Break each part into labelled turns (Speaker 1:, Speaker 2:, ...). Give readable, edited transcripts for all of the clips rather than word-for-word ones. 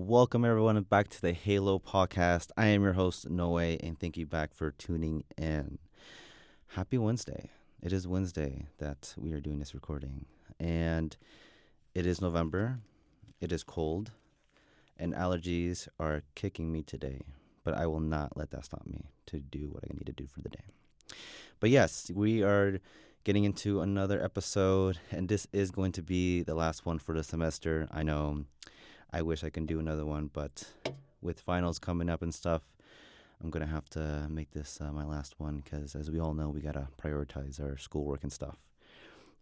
Speaker 1: Welcome everyone back to the Halo podcast. I am your host Noe, and thank you back for tuning in. Happy Wednesday. It is Wednesday that we are doing this recording, and it is November. It is cold, and allergies are kicking me today, but I will not let that stop me to do what I need to do for the day. But yes, we are getting into another episode, and this is going to be the last one for the semester. I know I wish I can do another one, but with finals coming up and stuff, I'm going to have to make this my last one because, as we all know, we got to prioritize our schoolwork and stuff.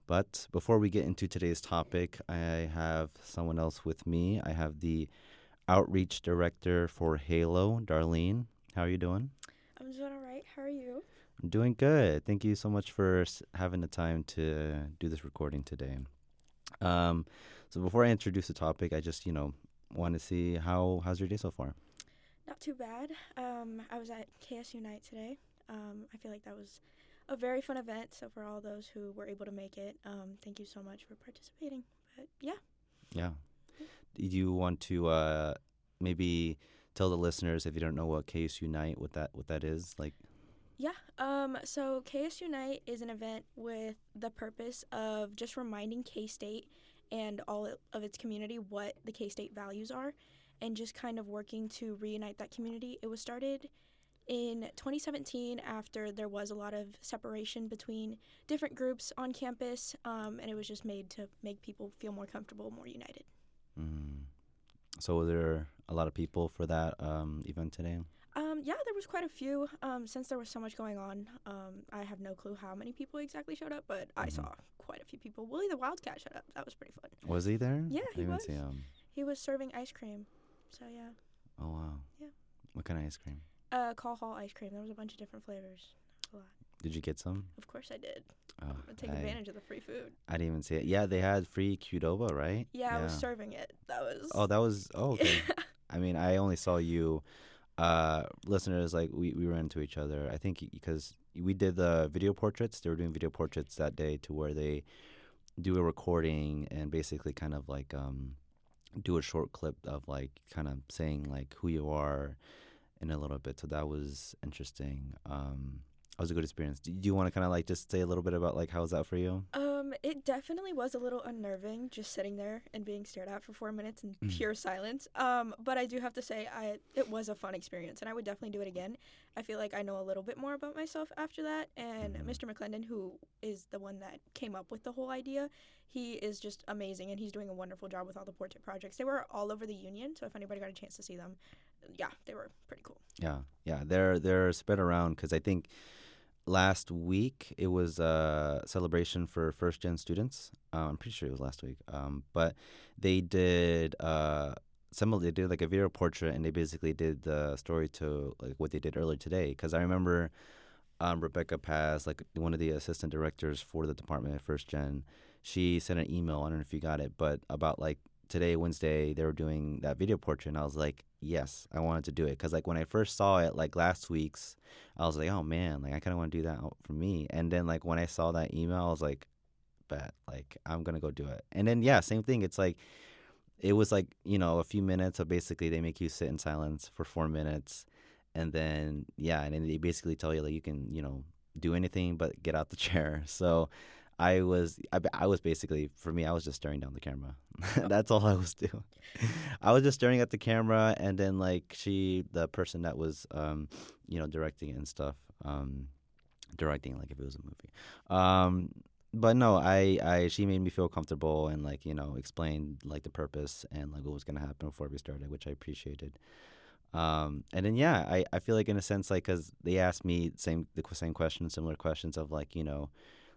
Speaker 1: But before we get into today's topic, I have someone else with me. I have the outreach director for Halo, Darleen. How are you doing?
Speaker 2: I'm doing all right. How are you?
Speaker 1: I'm doing good. Thank you so much for having the time to do this recording today. Um, so before I introduce the topic, I just, want to see how's your day so far?
Speaker 2: Not too bad. I was at KSU night today. I feel like that was a very fun event. So for all those who were able to make it, thank you so much for participating. But yeah.
Speaker 1: Yeah. Do you want to maybe tell the listeners, if you don't know what KSU Night, what that is like?
Speaker 2: Yeah. So KSU night is an event with the purpose of just reminding K-State and all of its community what the K-State values are, and just kind of working to reunite that community. It was started in 2017 after there was a lot of separation between different groups on campus, and it was just made to make people feel more comfortable, more united.
Speaker 1: Mm. So were there a lot of people for that event today?
Speaker 2: Yeah, there was quite a few. Since there was so much going on, I have no clue how many people exactly showed up, but I saw quite a few people. Willie the Wildcat showed up. That was pretty fun.
Speaker 1: Was he there?
Speaker 2: Yeah,
Speaker 1: I
Speaker 2: he
Speaker 1: didn't
Speaker 2: was.
Speaker 1: see him.
Speaker 2: He was serving ice cream. So, yeah.
Speaker 1: Oh, wow.
Speaker 2: Yeah.
Speaker 1: What kind of ice cream?
Speaker 2: Call Hall ice cream. There was a bunch of different flavors. A lot.
Speaker 1: Did you get some?
Speaker 2: Of course I did.
Speaker 1: Oh,
Speaker 2: I take advantage of the free food.
Speaker 1: I didn't even see it. Yeah, they had free Qdoba, right?
Speaker 2: Yeah, I was serving it.
Speaker 1: Okay. I mean, I only saw you. Listeners, like we ran into each other. I think because we did the video portraits. They were doing video portraits that day to where they do a recording and basically kind of like do a short clip of like kind of saying like who you are in a little bit. So that was interesting. It was a good experience. Do you want to kind of like just say a little bit about like how was that for you?
Speaker 2: It definitely was a little unnerving just sitting there and being stared at for 4 minutes in pure silence. But I do have to say it was a fun experience, and I would definitely do it again. I feel like I know a little bit more about myself after that, and Mr. McClendon, who is the one that came up with the whole idea, he is just amazing, and he's doing a wonderful job with all the portrait projects. They were all over the union, so if anybody got a chance to see them, yeah, they were pretty cool.
Speaker 1: Yeah, they're spread around because I think last week it was a celebration for first gen students. I'm pretty sure it was last week. But they did they did like a video portrait, and they basically did the story to like what they did earlier today. Because I remember Rebecca Paz, like one of the assistant directors for the department at first gen, she sent an email. I don't know if you got it, but about like today, Wednesday, they were doing that video portrait, and I was like, yes, I wanted to do it. Because like when I first saw it like last week's, I was like, oh man, like I kind of want to do that for me. And then like when I saw that email, I was like, bet, like I'm gonna go do it. And then yeah, same thing. It's like it was like a few minutes. So basically, they make you sit in silence for 4 minutes, and then and then they basically tell you like you can do anything but get out the chair. So I was basically, for me, I was just staring down the camera. That's all I was doing. I was just staring at the camera, and then like the person that was directing it and stuff, directing like if it was a movie. But no, she made me feel comfortable and like explained like the purpose and like what was gonna happen before we started, which I appreciated. And then I feel like in a sense like because they asked me the same questions, similar questions of like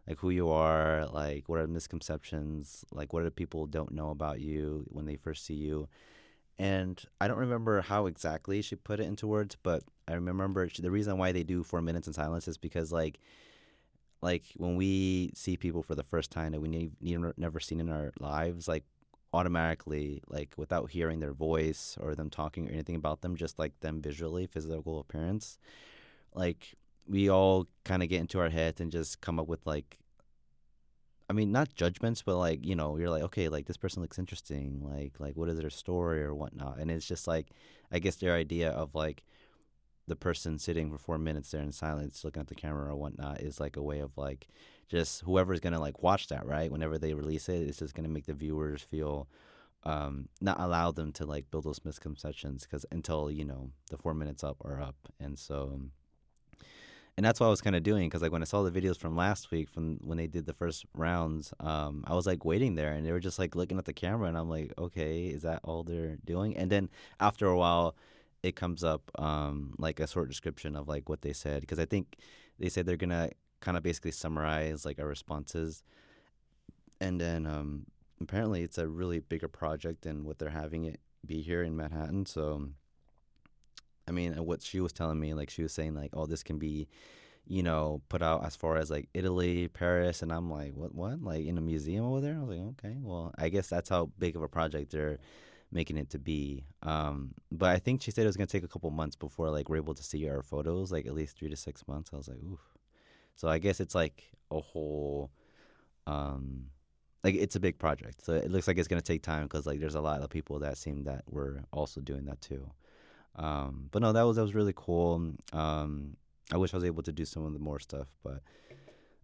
Speaker 1: like who you are, like what are the misconceptions, like what do people don't know about you when they first see you. And I don't remember how exactly she put it into words, but I remember the reason why they do 4 minutes in silence is because like when we see people for the first time that we never seen in our lives, like automatically, like without hearing their voice or them talking or anything about them, just like them visually, physical appearance, like we all kind of get into our heads and just come up with like I mean, not judgments, but like, you're like, okay, like this person looks interesting. Like what is their story or whatnot? And it's just like, I guess their idea of like the person sitting for 4 minutes there in silence, looking at the camera or whatnot, is like a way of like, just whoever's gonna like watch that, right? Whenever they release it, it's just gonna make the viewers feel, not allow them to like build those misconceptions because until the 4 minutes up or up, and so and that's what I was kind of doing because like when I saw the videos from last week from when they did the first rounds, I was like waiting there and they were just like looking at the camera and I'm like, okay, is that all they're doing? And then after a while, it comes up like a short description of like what they said because I think they said they're gonna kind of basically summarize like our responses, and then apparently it's a really bigger project than what they're having it be here in Manhattan. So I mean, what she was telling me, like she was saying, like, oh, this can be, put out as far as like Italy, Paris, and I'm like, what, like in a museum over there? I was like, okay, well, I guess that's how big of a project they're making it to be. But I think she said it was gonna take a couple months before like we're able to see our photos, like at least 3 to 6 months. I was like, oof. So I guess it's like a whole, um, like it's a big project. So it looks like it's gonna take time because like there's a lot of people that seem that were also doing that too. But no, that was really cool. I wish I was able to do some of the more stuff, but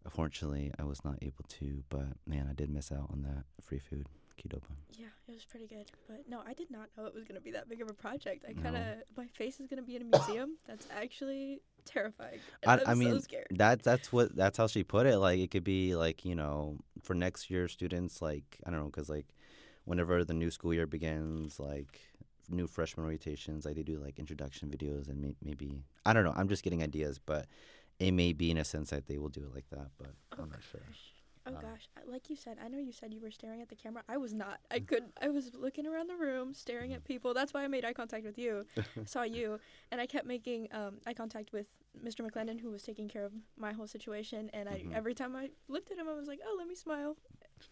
Speaker 1: unfortunately, I was not able to. But man, I did miss out on that free food, Qdoba.
Speaker 2: Yeah, it was pretty good. But no, I did not know it was going to be that big of a project. I kind of,
Speaker 1: No,
Speaker 2: my face is going to be in a museum. That's actually terrifying. And
Speaker 1: I
Speaker 2: I'm so
Speaker 1: mean
Speaker 2: scared.
Speaker 1: that's how she put it. Like it could be like for next year students, like I don't know, because like whenever the new school year begins, like new freshman orientations, like they do like introduction videos and maybe I don't know. I'm just getting ideas, but it may be in a sense that they will do it like that, but
Speaker 2: Oh
Speaker 1: I'm not sure.
Speaker 2: gosh. Oh
Speaker 1: Um,
Speaker 2: gosh. Like you said, I know you said you were staring at the camera. I was not. I was looking around the room, staring at people. That's why I made eye contact with you. I saw you, and I kept making eye contact with Mr. McClendon, who was taking care of my whole situation. And
Speaker 1: mhm.
Speaker 2: every time I looked at him, I was like, oh, let me smile,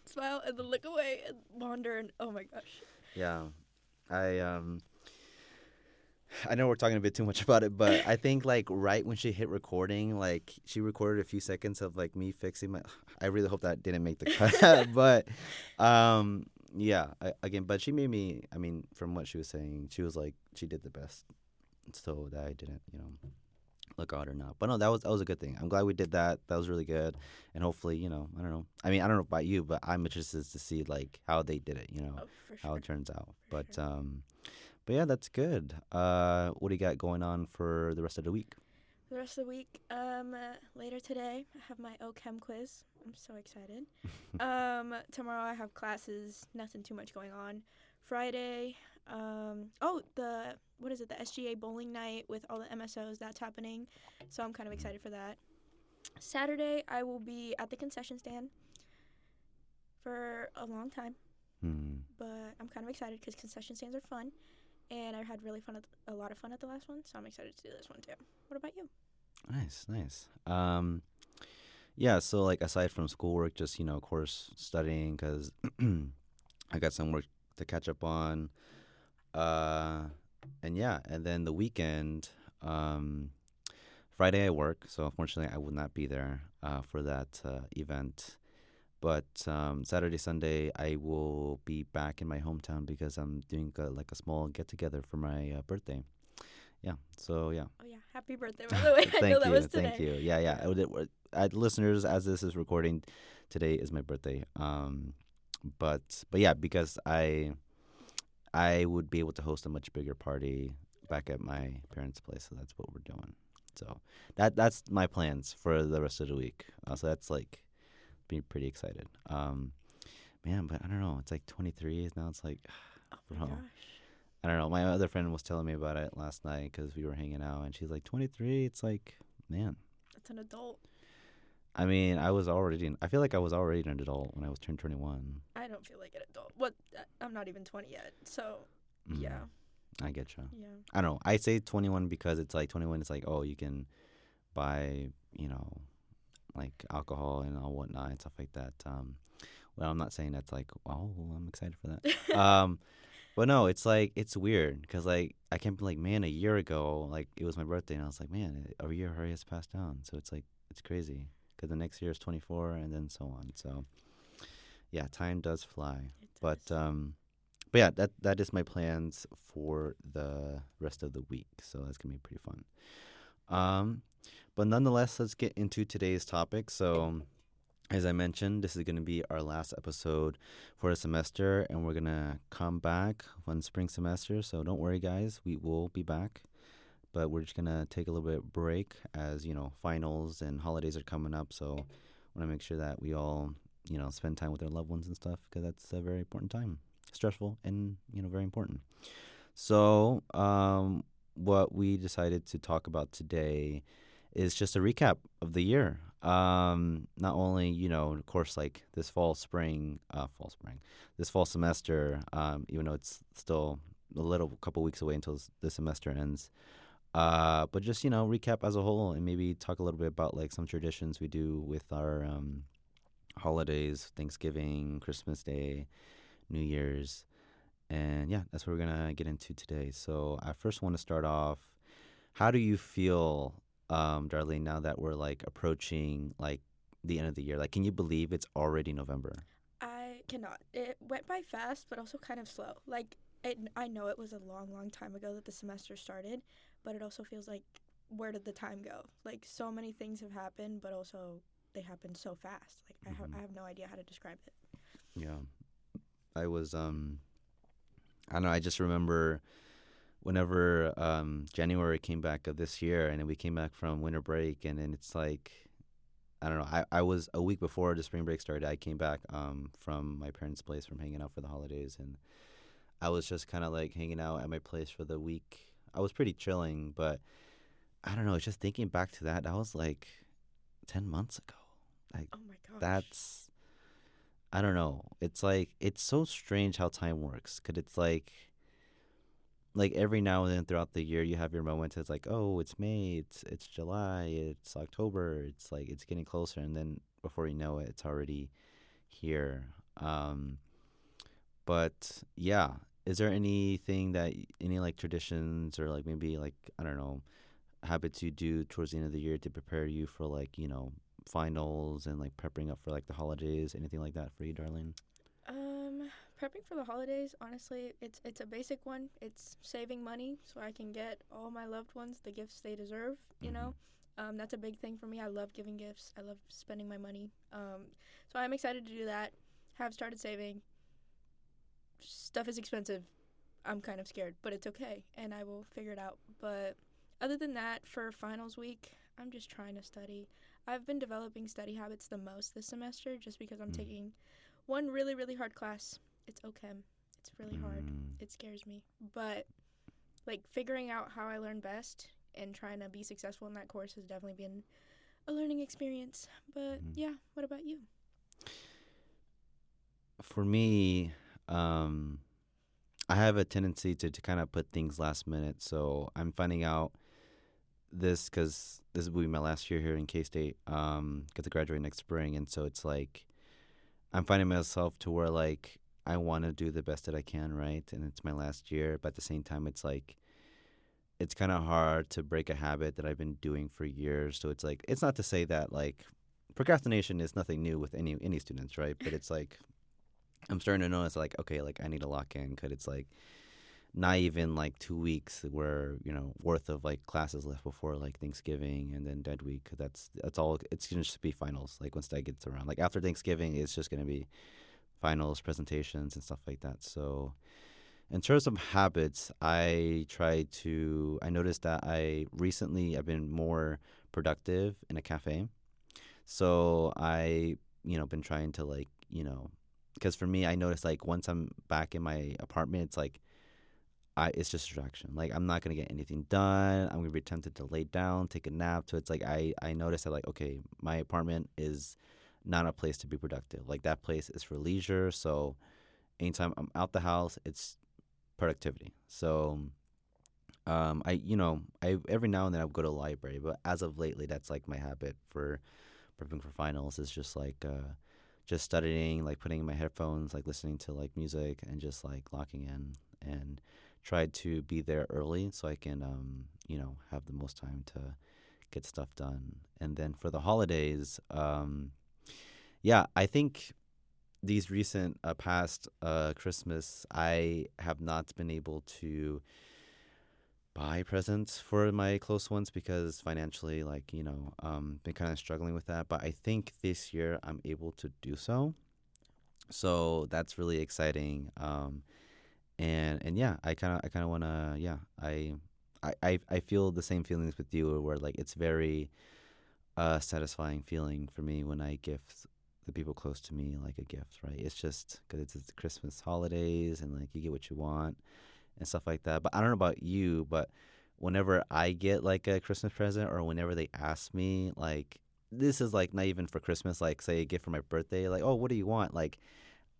Speaker 2: smile, and then look away and wander. And oh my gosh.
Speaker 1: Yeah, I I know we're talking a bit too much about it, but I think like right when she hit recording, like she recorded a few seconds of like me fixing my. I really hope that didn't make the cut, but yeah, again, but she made me. I mean, from what she was saying, she was like she did the best, so that I didn't, look out or not. But no, that was a good thing. I'm glad we did that. That was really good, and hopefully, I don't know. I mean, I don't know about you, but I'm interested to see like how they did it.
Speaker 2: Oh, for
Speaker 1: How
Speaker 2: sure.
Speaker 1: it turns out.
Speaker 2: For sure.
Speaker 1: But yeah, that's good. What do you got going on for the rest of the week?
Speaker 2: The rest of the week, later today, I have my OChem quiz. I'm so excited. Tomorrow I have classes. Nothing too much going on. Friday, what is it? The SGA bowling night with all the MSOs. That's happening, so I'm kind of excited for that. Saturday, I will be at the concession stand for a long time,
Speaker 1: Hmm.
Speaker 2: but I'm kind of excited because concession stands are fun, and I had a lot of fun at the last one, so I'm excited to do this one too. What about you?
Speaker 1: Nice, nice. Yeah. So like aside from schoolwork, just of course, studying because I got some work to catch up on. Uh, and yeah, and then the weekend, Friday I work, so unfortunately I will not be there for that event. But Saturday, Sunday, I will be back in my hometown because I'm doing like a small get together for my birthday. Yeah. So yeah.
Speaker 2: Oh yeah, happy birthday by the way. I know
Speaker 1: Thank
Speaker 2: that
Speaker 1: you,
Speaker 2: was
Speaker 1: thank
Speaker 2: today.
Speaker 1: you. Yeah, yeah.
Speaker 2: Yeah.
Speaker 1: Listeners, as this is recording, today is my birthday. But yeah, because I would be able to host a much bigger party back at my parents' place, so that's what we're doing. So that's my plans for the rest of the week. So that's like be pretty excited. Man, but I don't know. It's like 23 now. It's like,
Speaker 2: Oh my
Speaker 1: bro,
Speaker 2: gosh.
Speaker 1: I don't know. My other friend was telling me about it last night because we were hanging out, and she's like, 23. It's like, man.
Speaker 2: That's an adult.
Speaker 1: I mean, I feel like I was already an adult when I was turned 21.
Speaker 2: I don't feel like an adult. What? I'm not even 20 yet. So,
Speaker 1: Mm,
Speaker 2: yeah.
Speaker 1: I get you.
Speaker 2: Yeah.
Speaker 1: I don't know. I say 21 because it's like 21. It's like, oh, you can buy, like alcohol and all whatnot and stuff like that. Well, I'm not saying that's like, oh, well, I'm excited for that. But no, it's like it's weird because like I can't be like, man, a year ago, like it was my birthday, and I was like, man, a year already has passed down. So it's like it's crazy because the next year is 24, and then so on. So Yeah, time does fly.
Speaker 2: It
Speaker 1: But
Speaker 2: does.
Speaker 1: but yeah, that is my plans for the rest of the week. So that's gonna be pretty fun. Um, but nonetheless, let's get into today's topic. So as I mentioned, this is gonna be our last episode for the semester, and we're gonna come back one spring semester. So don't worry, guys, we will be back. But we're just gonna take a little bit break as finals and holidays are coming up. So want to make sure that we all spend time with our loved ones and stuff because that's a very important time, stressful and very important. So what we decided to talk about today is just a recap of the year. Not only of course, like this this fall semester. Even though it's still a little couple weeks away until the semester ends, but just recap as a whole and maybe talk a little bit about like some traditions we do with our holidays, Thanksgiving, Christmas Day, New Year's, and yeah, that's what we're gonna get into today. So I first want to start off. How do you feel, Darlene, now that we're like approaching like the end of the year? Like, can you believe it's already November?
Speaker 2: I cannot. It went by fast, but also kind of slow. Like, I know it was a long, long time ago that the semester started, but it also feels like, where did the time go? Like, so many things have happened, but also they happened so fast. Like,
Speaker 1: Hmm.
Speaker 2: I have no idea how to describe it.
Speaker 1: Yeah, I was I don't know. I just remember whenever January came back of this year, and then we came back from winter break, and then it's like I don't know. I was a week before the spring break started. I came back from my parents' place from hanging out for the holidays, and I was just kind of like hanging out at my place for the week. I was pretty chilling, but I don't know. It's just thinking back to that. That was like 10 months ago. Like
Speaker 2: Oh my gosh.
Speaker 1: that's I don't know. It's like it's so strange how time works. Cause it's like every now and then throughout the year you have your moments. It's like, oh, it's May, it's July, it's October. It's like it's getting closer, and then before you know it, it's already here. Um, but yeah, is there anything that any like traditions or like maybe like I don't know habits you do towards the end of the year to prepare you for like finals and like prepping up for like the holidays? Anything like that for you, Darlene?
Speaker 2: Um, Prepping for the holidays, honestly, it's a basic one. It's saving money so I can get all my loved ones the gifts they deserve, you
Speaker 1: Mm-hmm.
Speaker 2: know. That's a big thing for me. I love giving gifts. I love spending my money. So I'm excited to do that. Have started saving. Stuff is expensive. I'm kind of scared, but it's okay, and I will figure it out. But other than that, for finals week, I'm just trying to study. I've been developing study habits the most this semester just because I'm taking one really, really hard class. It's OChem. It's really hard.
Speaker 1: Mm-hmm.
Speaker 2: It scares me. But, like, figuring out how I learn best and trying to be successful in that course has definitely been a learning experience. But,
Speaker 1: Mm-hmm.
Speaker 2: yeah, what about you?
Speaker 1: For me, um, I have a tendency to kind of put things last minute. So I'm finding out this because this will be my last year here in K State. Because I graduate next spring, and so it's like I'm finding myself to where like I want to do the best that I can, right? And it's my last year, but at the same time, it's like it's kind of hard to break a habit that I've been doing for years. So it's like it's not to say that like procrastination is nothing new with any students, right? But it's like I'm starting to notice like okay, like I need to lock in because it's like not even like 2 weeks where worth of like classes left before like Thanksgiving and then dead week. That's all. It's gonna just be finals. Like once that gets around, like after Thanksgiving, it's just gonna be finals, presentations, and stuff like that. So in terms of habits, I noticed that I've been more productive in a cafe. So I been trying to like because for me I noticed like once I'm back in my apartment, it's like it's just distraction. Like I'm not gonna get anything done. I'm gonna be tempted to lay down, take a nap. So it's like I noticed that like okay, my apartment is not a place to be productive. Like that place is for leisure. So anytime I'm out the house, it's productivity. So I every now and then I'll go to the library, but as of lately, that's like my habit for prepping for finals is just studying, like putting in my headphones, like listening to like music and just like locking in and try to be there early so I can have the most time to get stuff done. And then for the holidays, yeah, I think these recent past Christmas, I have not been able to buy presents for my close ones because financially, like, been kind of struggling with that. But I think this year I'm able to do so. So that's really exciting. And yeah, I kind of wanna, yeah, I feel the same feelings with you, where like it's very satisfying feeling for me when I gift the people close to me like a gift, right? It's just because it's the Christmas holidays and like you get what you want and stuff like that. But I don't know about you, but whenever I get like a Christmas present or whenever they ask me, like, this is like not even for Christmas, like say a gift for my birthday, like, oh, what do you want? Like,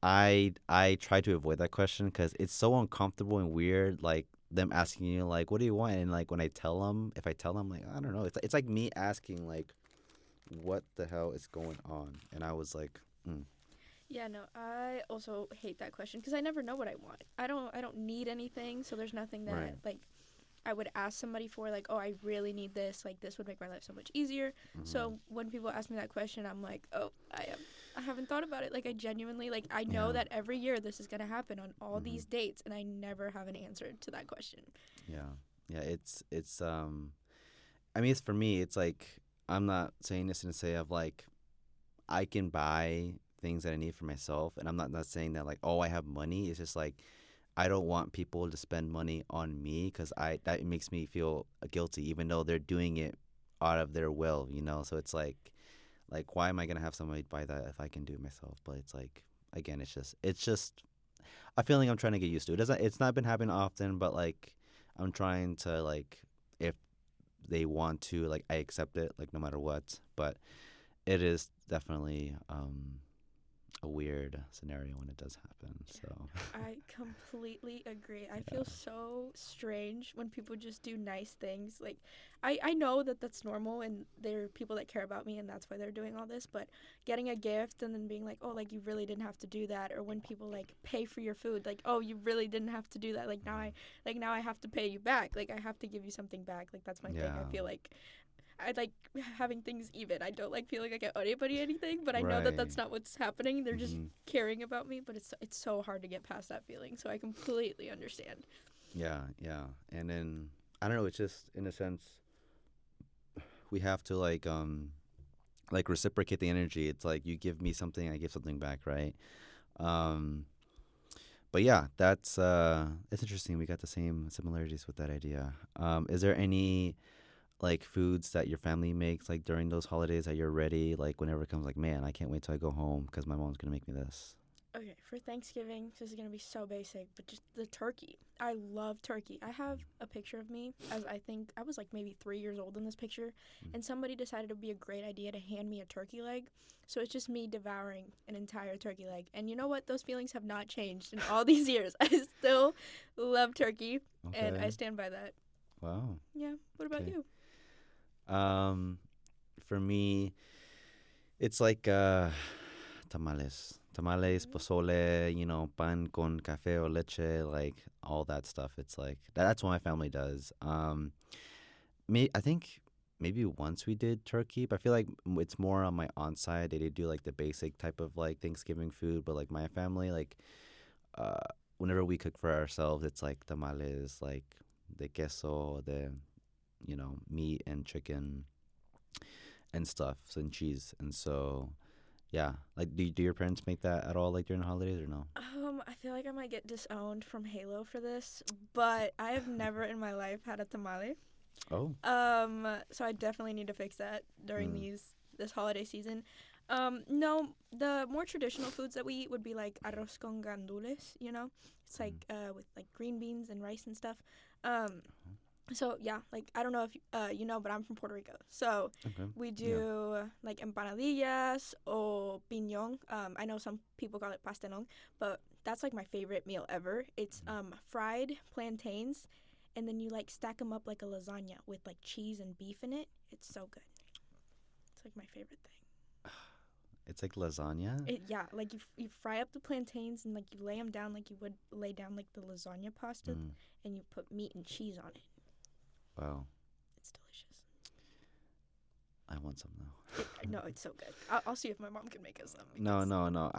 Speaker 1: I try to avoid that question because it's so uncomfortable and weird. Like them asking you like, "What do you want?" And like when I tell them, if I tell them like, I don't know, it's like me asking like, "What the hell is going on?" And I was like, mm,
Speaker 2: Yeah, no, I also hate that question because I never know what I want. I don't need anything, so there's nothing
Speaker 1: right,
Speaker 2: that like I would ask somebody for, like, oh, I really need this, like this would make my life so much easier.
Speaker 1: hmm,
Speaker 2: So when people ask me that question, I'm like, oh, I haven't thought about it. Like I genuinely, like, I know
Speaker 1: yeah,
Speaker 2: that every year this is gonna happen on all
Speaker 1: hmm,
Speaker 2: these dates, and I never have an answer to that question.
Speaker 1: yeah, yeah. It's. I mean, it's for me. It's like I'm not saying this in a say of like I can buy things that I need for myself, and I'm not saying that like, oh, I have money. It's just like I don't want people to spend money on me because I that makes me feel guilty, even though they're doing it out of their will, you know. So it's like why am I gonna have somebody buy that if I can do it myself? But it's like again, it's just a feeling I'm trying to get used to. It's not been happening often, but like I'm trying to like if they want to like I accept it like no matter what. But it is definitely a weird scenario when it does happen. So
Speaker 2: I completely agree. I feel
Speaker 1: yeah.
Speaker 2: so strange when people just do nice things. Like, I know that that's normal and there are people that care about me and that's why they're doing all this. But getting a gift and then being like, oh, like, you really didn't have to do that. Or when people, like, pay for your food, like, oh, you really didn't have to do that. Now I have to pay you back. Like, I have to give you something back. Like, that's my thing. I
Speaker 1: Yeah.
Speaker 2: feel like I like having things even. I don't like feeling like I owe anybody anything, but I know that
Speaker 1: Right.
Speaker 2: that's not what's happening. They're just
Speaker 1: Hmm.
Speaker 2: caring about me, but it's so hard to get past that feeling. So I completely understand.
Speaker 1: Yeah, yeah. And then I don't know, it's just in a sense we have to like reciprocate the energy. It's like you give me something, I give something back, right? Um but yeah, that's it's interesting. We got the same similarities with that idea. Is there any like foods that your family makes like during those holidays that you're ready like whenever it comes like, man, I can't wait till I go home because my mom's gonna make me this?
Speaker 2: Okay, for Thanksgiving, this is gonna be so basic, but just the turkey. I love turkey. I have a picture of me as I think I was like maybe 3 years old in this picture,
Speaker 1: Mm.
Speaker 2: and somebody decided it would be a great idea to hand me a turkey leg. So it's just me devouring an entire turkey leg. And you know what? Those feelings have not changed in all these years. I still love turkey, and I
Speaker 1: Okay.
Speaker 2: stand by that.
Speaker 1: Wow.
Speaker 2: Yeah. What about
Speaker 1: Okay.
Speaker 2: you?
Speaker 1: Um, for me, it's like tamales. Tamales,
Speaker 2: Mm,
Speaker 1: pozole, pan con café o leche, like all that stuff. It's like that's what my family does. I think maybe once we did turkey, but I feel like it's more on my aunt's side. They do like the basic type of like Thanksgiving food, but like my family, like uh, whenever we cook for ourselves, it's like tamales, like the queso, the meat and chicken and stuff and cheese. And so yeah, like do your parents make that at all like during the holidays or no?
Speaker 2: I feel like I might get disowned from Halo for this, but I have never in my life had a tamale.
Speaker 1: Oh.
Speaker 2: So I definitely need to fix that during
Speaker 1: Mm.
Speaker 2: this holiday season. No, the more traditional foods that we eat would be like arroz con gandules. It's
Speaker 1: Mm.
Speaker 2: like with like green beans and rice and stuff. Um, so yeah, like I don't know if you know, but I'm from Puerto Rico. So
Speaker 1: Okay.
Speaker 2: we
Speaker 1: Yeah.
Speaker 2: do like empanadillas or piñón. I know some people call it pastelón, but that's like my favorite meal ever. It's fried plantains, and then you like stack them up like a lasagna with like cheese and beef in it. It's so good. It's like my favorite thing.
Speaker 1: It's like lasagna.
Speaker 2: Yeah, like you fry up the plantains and like you lay them down like you would lay down like the lasagna pasta,
Speaker 1: Mm.
Speaker 2: and you put meat and cheese on it.
Speaker 1: Wow.
Speaker 2: It's delicious.
Speaker 1: I want some now.
Speaker 2: No, it's so good. I'll see if my mom can make us some.
Speaker 1: No,
Speaker 2: Because,
Speaker 1: no, no.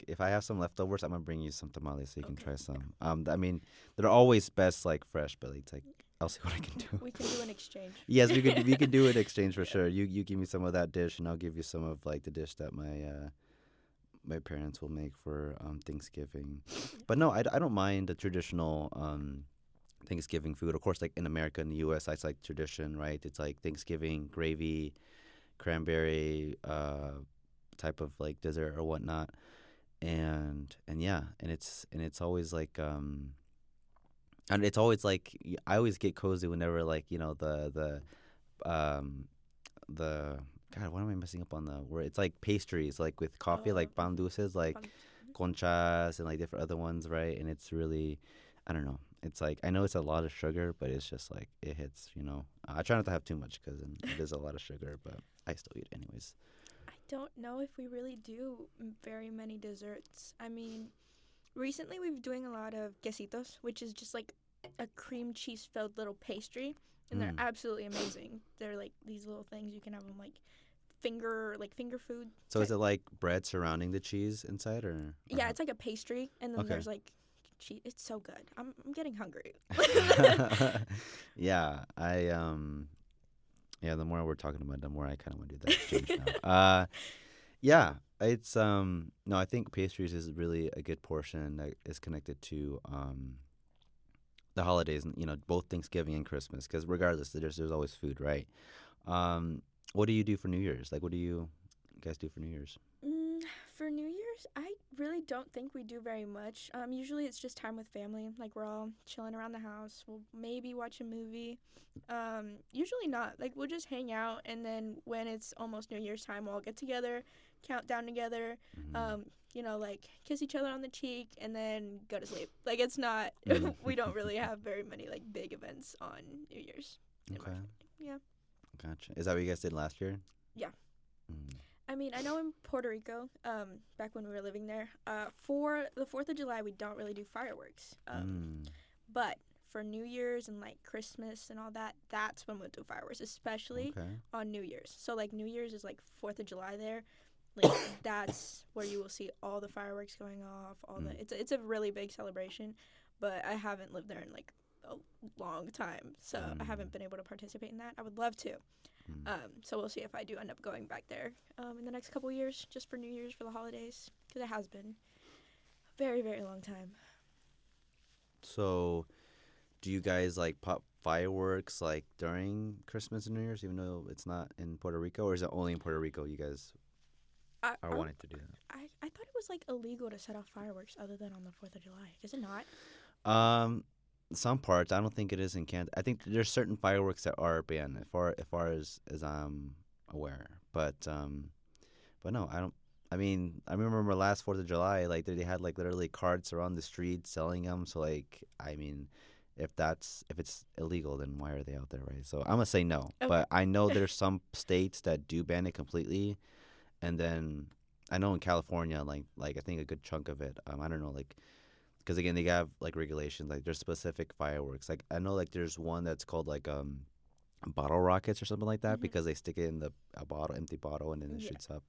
Speaker 1: If I have some leftovers, I'm gonna bring you some tamales so you can
Speaker 2: okay,
Speaker 1: try some. I mean, they're always best like fresh, but it's like I'll see what I can do.
Speaker 2: we can do an exchange.
Speaker 1: Yes, we could do an exchange for sure. You give me some of that dish, and I'll give you some of like the dish that my parents will make for Thanksgiving. But no, I don't mind the traditional Thanksgiving food. Of course, like in America and the U.S., it's like tradition, right? It's like Thanksgiving gravy, cranberry type of like dessert or whatnot, and yeah, and it's always like and it's always like I always get cozy whenever like um the God, why am I messing up on the word? It's like pastries, like with coffee, like pan dulces, like
Speaker 2: Fun.
Speaker 1: conchas and like different other ones, right? And it's really, I don't know. It's like I know it's a lot of sugar, but it's just like it hits. I try not to have too much because it is a lot of sugar, but I still eat it anyways.
Speaker 2: I don't know if we really do very many desserts. I mean, recently we've been doing a lot of quesitos, which is just like a cream cheese filled little pastry, and they're
Speaker 1: Mm.
Speaker 2: absolutely amazing. They're like these little things you can have them like finger food.
Speaker 1: So is it like bread surrounding the cheese inside, or
Speaker 2: Yeah,
Speaker 1: how?
Speaker 2: it's like a pastry, and then
Speaker 1: Okay.
Speaker 2: there's like cheese. It's so good. I'm getting hungry.
Speaker 1: Yeah, yeah, the more we're talking about, it, the more I kind of want to do that exchange now. Yeah, it's no, I think pastries is really a good portion that is connected to the holidays, and both Thanksgiving and Christmas, because regardless, there's always food, right? What do you do for New Year's? Like, what do you guys do for New Year's?
Speaker 2: Mm, for New Year's, I really don't think we do very much. Usually it's just time with family. Like we're all chilling around the house. We'll maybe watch a movie. Usually not. Like we'll just hang out, and then when it's almost New Year's time, we'll all get together, count down together.
Speaker 1: Mm-hmm.
Speaker 2: Um, like kiss each other on the cheek, and then go to sleep. Like it's not. We don't really have very many like big events on New Year's in my
Speaker 1: Okay,
Speaker 2: family. Yeah.
Speaker 1: gotcha. Is that what you guys did last year?
Speaker 2: Yeah.
Speaker 1: Mm.
Speaker 2: I mean, I know in Puerto Rico, back when we were living there, for the 4th of July, we don't really do fireworks.
Speaker 1: Mm.
Speaker 2: But for New Year's and like Christmas and all that, that's when we'll do fireworks, especially
Speaker 1: Okay.
Speaker 2: on New Year's. So like New Year's is like 4th of July there. Like that's where you will see all the fireworks going off.
Speaker 1: Mm.
Speaker 2: It's a really big celebration, but I haven't lived there in like a long time, so I
Speaker 1: Mm.
Speaker 2: haven't been able to participate in that. I would love to.
Speaker 1: Mm.
Speaker 2: So we'll see if I do end up going back there in the next couple years, just for New Year's for the holidays, because it has been a very, very long time.
Speaker 1: So, do you guys like pop fireworks like during Christmas and New Year's, even though it's not in Puerto Rico, or is it only in Puerto Rico you guys
Speaker 2: I,
Speaker 1: are
Speaker 2: I,
Speaker 1: wanting to do
Speaker 2: I thought it was like illegal to set off fireworks other than on the 4th of July. Is it not?
Speaker 1: that? Some parts. I don't think it is in Canada. I think there's certain fireworks that are banned, as far as I'm aware. But no, I don't. I mean, I remember last 4th of July, like they had like literally carts around the street selling them. So like, I mean, if it's illegal, then why are they out there, right? So I'm gonna say no.
Speaker 2: Okay.
Speaker 1: But I know there's some states that do ban it completely, and then I know in California, like I think a good chunk of it. I don't know, like because again they have like regulations, like there's specific fireworks. Like I know like there's one that's called like bottle rockets or something like that
Speaker 2: hmm
Speaker 1: because they stick it in the a bottle, empty bottle, and then it
Speaker 2: Yeah.
Speaker 1: shoots up.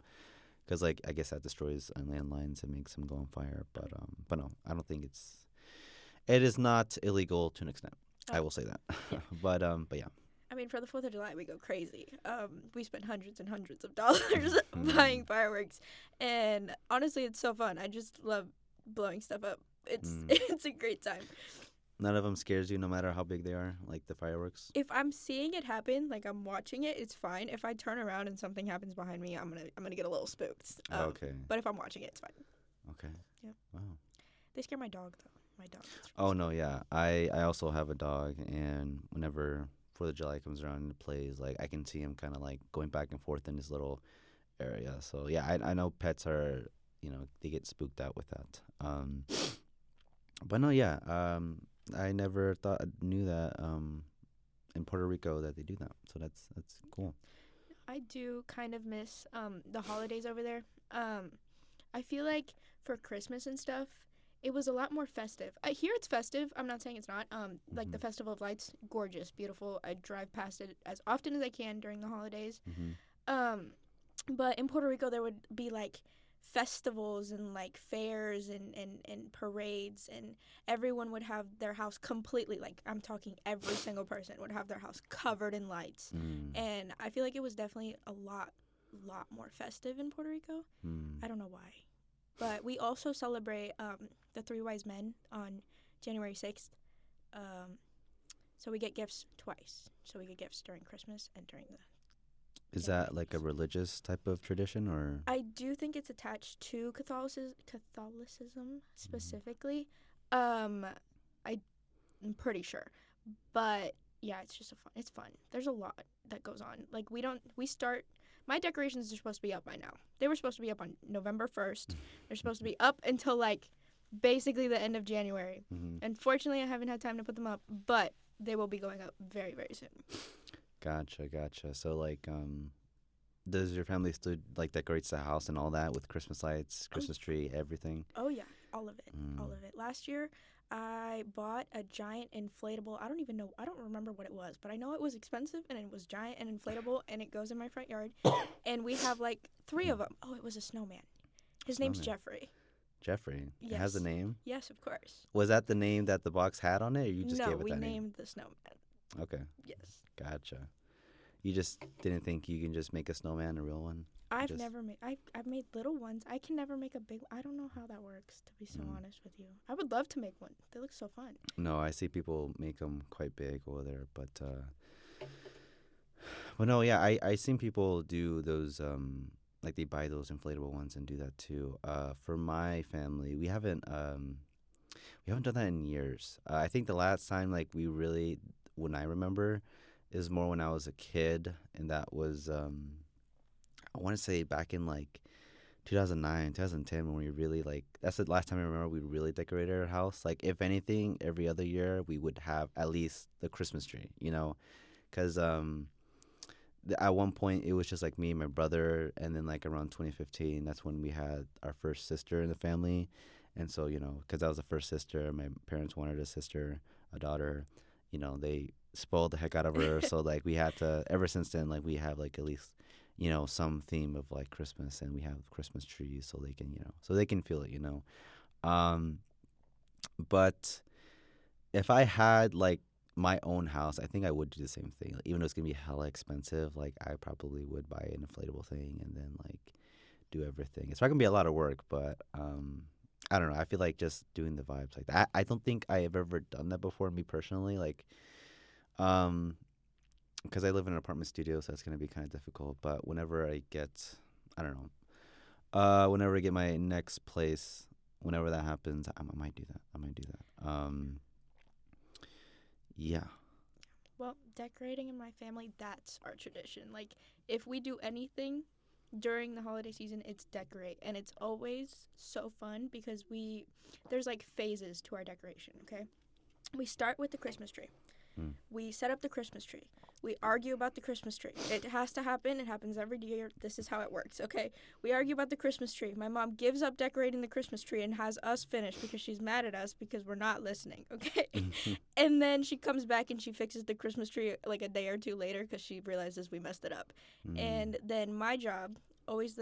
Speaker 1: Because like I guess that destroys landlines and makes them go on fire. But no, I don't think it is not illegal to an extent.
Speaker 2: Oh,
Speaker 1: I will say that.
Speaker 2: yeah.
Speaker 1: But yeah.
Speaker 2: I mean, for the 4th of July, we go crazy. We spend hundreds and hundreds of dollars
Speaker 1: Mm,
Speaker 2: buying fireworks, and honestly, it's so fun. I just love blowing stuff up. It's
Speaker 1: mm.
Speaker 2: it's a great time.
Speaker 1: None of them scares you, no matter how big they are, like the fireworks.
Speaker 2: If I'm seeing it happen, like I'm watching it, it's fine. If I turn around and something happens behind me, I'm gonna get a little spooked.
Speaker 1: Okay.
Speaker 2: But if I'm watching it, it's fine.
Speaker 1: Okay.
Speaker 2: Yeah.
Speaker 1: Wow.
Speaker 2: They scare my dog though. My dog gets really
Speaker 1: Oh
Speaker 2: scared.
Speaker 1: no, yeah. I also have a dog, and whenever 4th of July comes around and it plays, like I can see him kind of like going back and forth in this little area. So yeah, I know pets are, they get spooked out with that. But no, yeah. I never knew that in Puerto Rico that they do that. So that's cool.
Speaker 2: I do kind of miss the holidays over there. I feel like for Christmas and stuff, It was a lot more festive. Here it's festive. I'm not saying it's not. Like
Speaker 1: Mm-hmm.
Speaker 2: the Festival of Lights, gorgeous, beautiful. I drive past it as often as I can during the holidays.
Speaker 1: Mm-hmm.
Speaker 2: Um, but in Puerto Rico, there would be like festivals and like fairs and parades, and everyone would have their house completely, like I'm talking every single person would have their house covered in lights.
Speaker 1: Mm.
Speaker 2: And I feel like it was definitely a lot more festive in Puerto Rico.
Speaker 1: Mm.
Speaker 2: I don't know why. But we also celebrate the Three Wise Men on January 6th. Um, so we get gifts twice. So we get gifts during Christmas and during the
Speaker 1: Is
Speaker 2: January
Speaker 1: that like a
Speaker 2: feast.
Speaker 1: religious type of tradition or?
Speaker 2: I do think it's attached to Catholicism
Speaker 1: Mm.
Speaker 2: specifically. I'm pretty sure. But yeah, it's just it's fun. There's a lot that goes on. Like we start my decorations are supposed to be up by now. They were supposed to be up on November 1st. They're supposed to be up until like basically the end of January.
Speaker 1: Mm-hmm.
Speaker 2: Unfortunately, I haven't had time to put them up, but they will be going up very, very soon.
Speaker 1: Gotcha, gotcha. So like, does your family still like decorates the house and all that with Christmas lights,
Speaker 2: Oh,
Speaker 1: Christmas tree, everything?
Speaker 2: oh yeah, all of it. All
Speaker 1: Mm.
Speaker 2: of it. Last year, I bought a giant inflatable. I don't remember what it was, but I know it was expensive and it was giant and inflatable and it goes in my front yard. And we have like three of them. Oh, it was a snowman. His name's
Speaker 1: Snowman.
Speaker 2: Jeffrey.
Speaker 1: Jeffrey. It has a
Speaker 2: Yes.
Speaker 1: name.
Speaker 2: Yes, of course.
Speaker 1: Was that the name that the box had on it, or you just
Speaker 2: No,
Speaker 1: gave it
Speaker 2: we
Speaker 1: that name?
Speaker 2: named the snowman.
Speaker 1: Okay,
Speaker 2: Yes.
Speaker 1: gotcha. You just didn't think you can just make a snowman, a real one?
Speaker 2: I've
Speaker 1: Just
Speaker 2: never made. I've made little ones. I can never make a big. I don't know how that works. To be so
Speaker 1: Mm.
Speaker 2: honest with you, I would love to make one. They look so fun.
Speaker 1: No, I see people make them quite big over there, but no, yeah, I seen people do those like they buy those inflatable ones and do that too. For my family, we haven't done that in years. I think the last time like we really, when I remember, is more when I was a kid, and that was I want to say back in like 2009, 2010, when we really like, that's the last time I remember we really decorated our house. Like, if anything, every other year we would have at least the Christmas tree, you know? Because at one point it was just like me and my brother. And then, like, around 2015, that's when we had our first sister in the family. And so, because I was the first sister, my parents wanted a sister, a daughter, they spoiled the heck out of her. So, like, we had to, ever since then, like, we have, like, at least some theme of like Christmas, and we have Christmas trees so they can, so they can feel it. Um, but if I had like my own house, I think I would do the same thing. Like, even though it's gonna be hella expensive, like I probably would buy an inflatable thing and then like do everything. It's probably gonna be a lot of work, but I don't know. I feel like just doing the vibes like that. I don't think I have ever done that before, me personally. Like, um, because I live in an apartment studio, so it's gonna be kind of difficult. But whenever I get, I don't know, whenever I get my next place, whenever that happens, I might do that. I might do that. Yeah.
Speaker 2: Well, decorating in my family, that's our tradition. Like, if we do anything during the holiday season, it's decorate. And it's always so fun because there's like phases to our decoration, okay? We start with the Christmas tree.
Speaker 1: Mm.
Speaker 2: We set up the Christmas tree. We argue about the Christmas tree. It has to happen. It happens every year. This is how it works, okay? We argue about the Christmas tree. My mom gives up decorating the Christmas tree and has us finish because she's mad at us because we're not listening, okay? And then she comes back and she fixes the Christmas tree like a day or two later because she realizes we messed it up.
Speaker 1: Mm.
Speaker 2: And then my job, always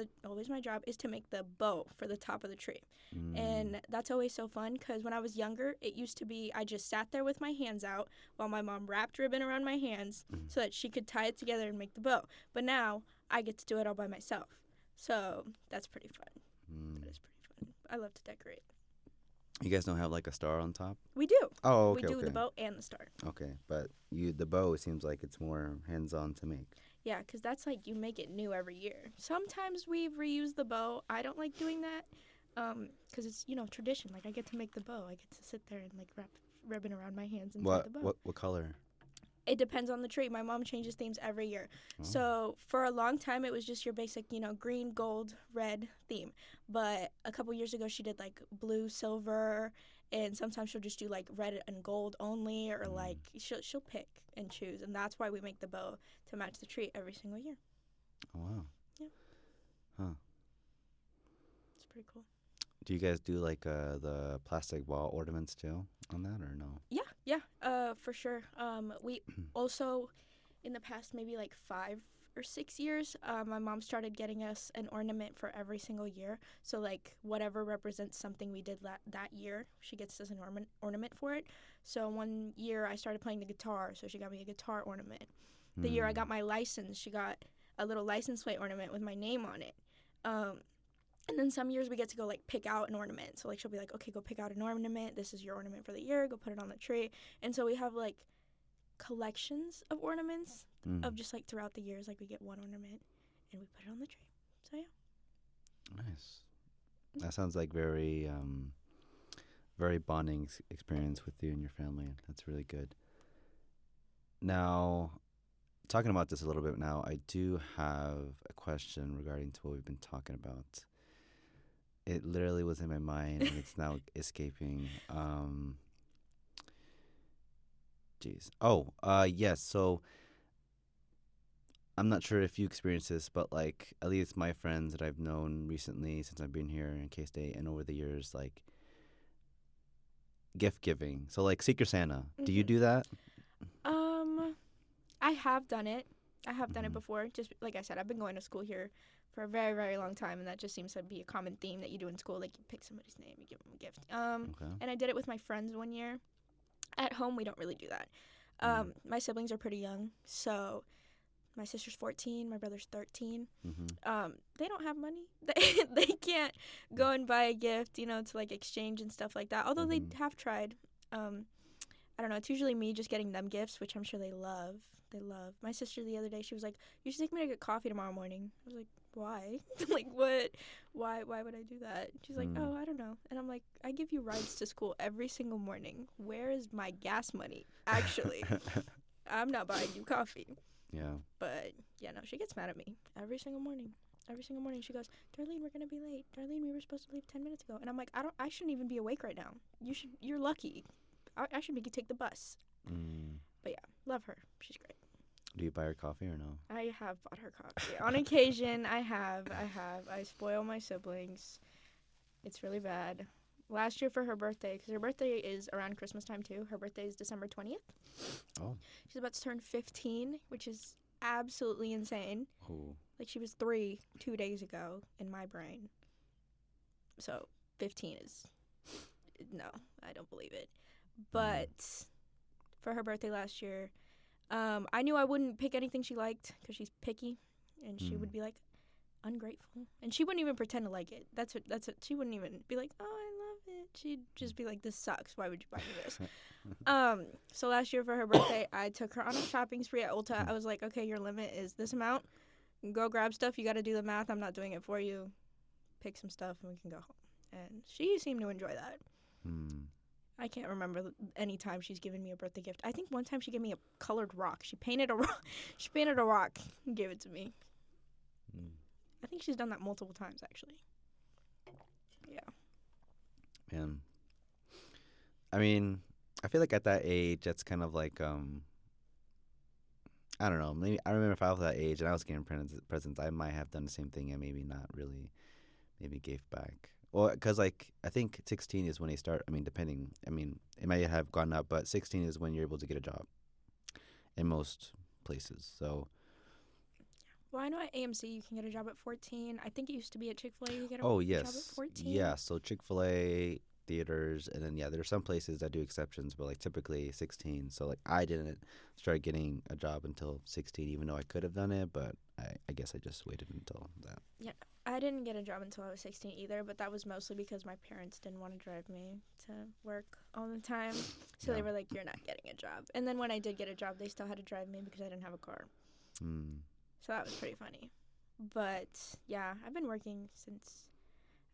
Speaker 2: my job, is to make the bow for the top of the tree.
Speaker 1: Mm.
Speaker 2: And that's always so fun because when I was younger, it used to be I just sat there with my hands out while my mom wrapped ribbon around my hands so that she could tie it together and make the bow. But now I get to do it all by myself. So that's pretty fun.
Speaker 1: Mm.
Speaker 2: That is pretty fun. I love to decorate.
Speaker 1: You guys don't have like a star on top?
Speaker 2: We do.
Speaker 1: Oh, okay,
Speaker 2: We do
Speaker 1: okay.
Speaker 2: the bow and the star.
Speaker 1: Okay, but the bow, it seems like it's more hands-on to make.
Speaker 2: Yeah, because that's like you make it new every year. Sometimes we reuse the bow. I don't like doing that because it's, tradition. Like, I get to make the bow. I get to sit there and, like, wrap ribbon around my hands and tie the bow.
Speaker 1: What color?
Speaker 2: It depends on the tree. My mom changes themes every year.
Speaker 1: Oh.
Speaker 2: So for a long time, it was just your basic, green, gold, red theme. But a couple years ago, she did, like, blue, silver, and sometimes she'll just do, like, red and gold only, or, like, she'll pick and choose. And that's why we make the bow to match the tree every single year.
Speaker 1: Oh, wow.
Speaker 2: Yeah.
Speaker 1: Huh.
Speaker 2: It's pretty cool.
Speaker 1: Do you guys do like the plastic ball ornaments too on that or no?
Speaker 2: Yeah, yeah, for sure. We also, in the past maybe like 5 or 6 years, my mom started getting us an ornament for every single year. So like whatever represents something we did that year, she gets us an ornament for it. So one year I started playing the guitar, so she got me a guitar ornament. The year I
Speaker 1: Hmm.
Speaker 2: got my license, she got a little license plate ornament with my name on it. Um, and then some years we get to go like pick out an ornament. So like she'll be like, okay, go pick out an ornament. This is your ornament for the year. Go put it on the tree. And so we have like collections of ornaments
Speaker 1: Mm.
Speaker 2: of just like throughout the years. Like we get one ornament and we put it on the tree. So yeah.
Speaker 1: Nice. That sounds like very bonding experience with you and your family. That's really good. Now, talking about this a little bit now, I do have a question regarding to what we've been talking about. It literally was in my mind and it's now escaping. Jeez. Oh, yes. So I'm not sure if you experience this, but like at least my friends that I've known recently since I've been here in K State and over the years, like gift giving. So like Secret Santa. Do you
Speaker 2: hmm
Speaker 1: do that?
Speaker 2: Um, I have done it. I have done it
Speaker 1: Mm-hmm.
Speaker 2: before. Just like I said, I've been going to school here for a very, very long time, and that just seems to be a common theme that you do in school. Like you pick somebody's name, you give them a gift.
Speaker 1: Okay.
Speaker 2: And I did it with my friends one year. At home, we don't really do that.
Speaker 1: Mm.
Speaker 2: My siblings are pretty young, so my sister's 14, my brother's 13.
Speaker 1: Mm-hmm.
Speaker 2: They don't have money. They can't go and buy a gift, to like exchange and stuff like that. Although they
Speaker 1: Mm-hmm.
Speaker 2: have tried. Um, I don't know. It's usually me just getting them gifts, which I'm sure they love. They love. My sister the other day, she was like, "You should take me to get coffee tomorrow morning." I was like, "Why? Like what? Why would I do that?" She's like,
Speaker 1: Mm.
Speaker 2: "Oh, I don't know." And I'm like, "I give you rides to school every single morning. Where is my gas money? Actually, I'm not buying you coffee."
Speaker 1: Yeah.
Speaker 2: But yeah, no, she gets mad at me every single morning. Every single morning, she goes, "Darlene, we're gonna be late. Darlene, we were supposed to leave 10 minutes ago." And I'm like, I shouldn't even be awake right now. You're lucky. I should make you take the bus.
Speaker 1: Mm.
Speaker 2: But yeah, love her. She's great.
Speaker 1: Do you buy her coffee or no?
Speaker 2: I have bought her coffee on occasion. I have. I spoil my siblings. It's really bad. Last year for her birthday, because her birthday is around Christmas time too. Her birthday is December 20th.
Speaker 1: Oh.
Speaker 2: She's about to turn 15, which is absolutely insane.
Speaker 1: Oh.
Speaker 2: Like she was 3 2 days ago in my brain. So 15 is no, I don't believe it.
Speaker 1: Mm.
Speaker 2: But for her birthday last year, I knew I wouldn't pick anything she liked because she's picky, and she
Speaker 1: Mm.
Speaker 2: would be like ungrateful, and she wouldn't even pretend to like it. That's what she wouldn't even be like, "Oh, I love it." She'd just be like, "This sucks. Why would you buy me this?" So last year for her birthday, I took her on a shopping spree at Ulta. I was like, "Okay, your limit is this amount. Go grab stuff. You got to do the math. I'm not doing it for you. Pick some stuff, and we can go home." And she seemed to enjoy that.
Speaker 1: Mm.
Speaker 2: I can't remember any time she's given me a birthday gift. I think one time she gave me a colored rock. She painted a rock. She painted a rock and gave it to me.
Speaker 1: Mm.
Speaker 2: I think she's done that multiple times actually. Yeah.
Speaker 1: Man. I mean, I feel like at that age, that's kind of like I don't know. Maybe I remember if I was that age and I was getting presents, I might have done the same thing and maybe not really, maybe gave back. Well, because like I think 16 is when they start. I mean, depending. I mean, it might have gone up, but 16 is when you're able to get a job in most places. So,
Speaker 2: Well, I know at AMC you can get a job at 14. I think it used to be at Chick-fil-A you get
Speaker 1: oh
Speaker 2: a job at
Speaker 1: yes,
Speaker 2: 14.
Speaker 1: yeah. So Chick-fil-A, theaters, and then yeah, there's some places that do exceptions, but like typically 16. So like I didn't start getting a job until 16, even though I could have done it, but I guess I just waited until that.
Speaker 2: Yeah. I didn't get a job until I was 16 either, but that was mostly because my parents didn't want to drive me to work all the time. So
Speaker 1: Yeah.
Speaker 2: they were like, "You're not getting a job." And then when I did get a job, they still had to drive me because I didn't have a car.
Speaker 1: Mm.
Speaker 2: So that was pretty funny. But yeah, I've been working since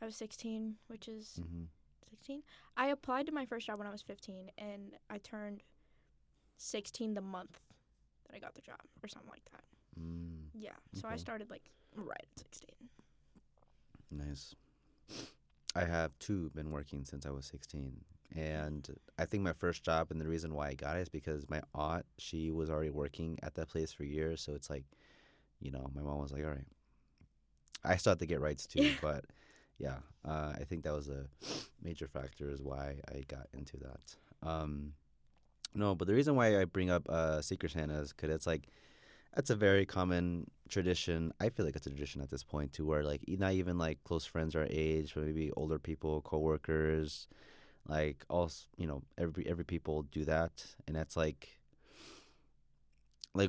Speaker 2: I was 16, which is
Speaker 1: Mm-hmm.
Speaker 2: 16. I applied to my first job when I was 15, and I turned 16 the month that I got the job, or something like that.
Speaker 1: Mm.
Speaker 2: Yeah, so I
Speaker 1: Okay.
Speaker 2: started like right at 16.
Speaker 1: Nice. I have too been working since I was 16. And I think my first job and the reason why I got it is because my aunt, she was already working at that place for years. So it's like, my mom was like, all right. I still have to get rights too, but yeah, I think that was a major factor is why I got into that. No, but the reason why I bring up Secret Santa is because it's like that's a very common tradition. I feel like it's a tradition at this point too, where like not even like close friends our age, but maybe older people, coworkers, like all every people do that, and that's like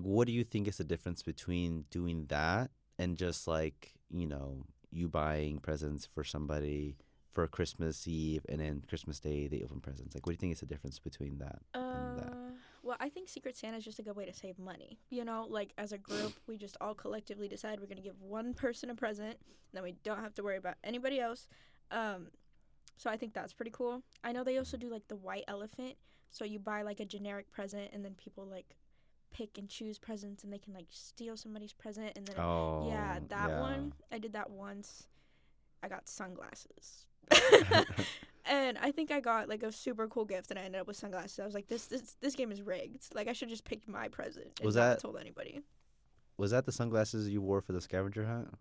Speaker 1: what do you think is the difference between doing that and just like you buying presents for somebody for Christmas Eve and then Christmas Day they open presents? Like, what do you think is the difference between that and that?
Speaker 2: Well, I think Secret Santa is just a good way to save money. You know, like as a group, we just all collectively decide we're going to give one person a present, and then we don't have to worry about anybody else. Um, so I think that's pretty cool. I know they also do like the white elephant. So you buy like a generic present, and then people like pick and choose presents, and they can like steal somebody's present. And then, yeah,
Speaker 1: Oh,
Speaker 2: that
Speaker 1: yeah.
Speaker 2: one, I did that once. I got sunglasses. And I think I got like a super cool gift, and I ended up with sunglasses. I was like, this game is rigged. Like I should just pick my present and
Speaker 1: Was
Speaker 2: not
Speaker 1: that
Speaker 2: told anybody.
Speaker 1: was that the sunglasses you wore for the scavenger hunt?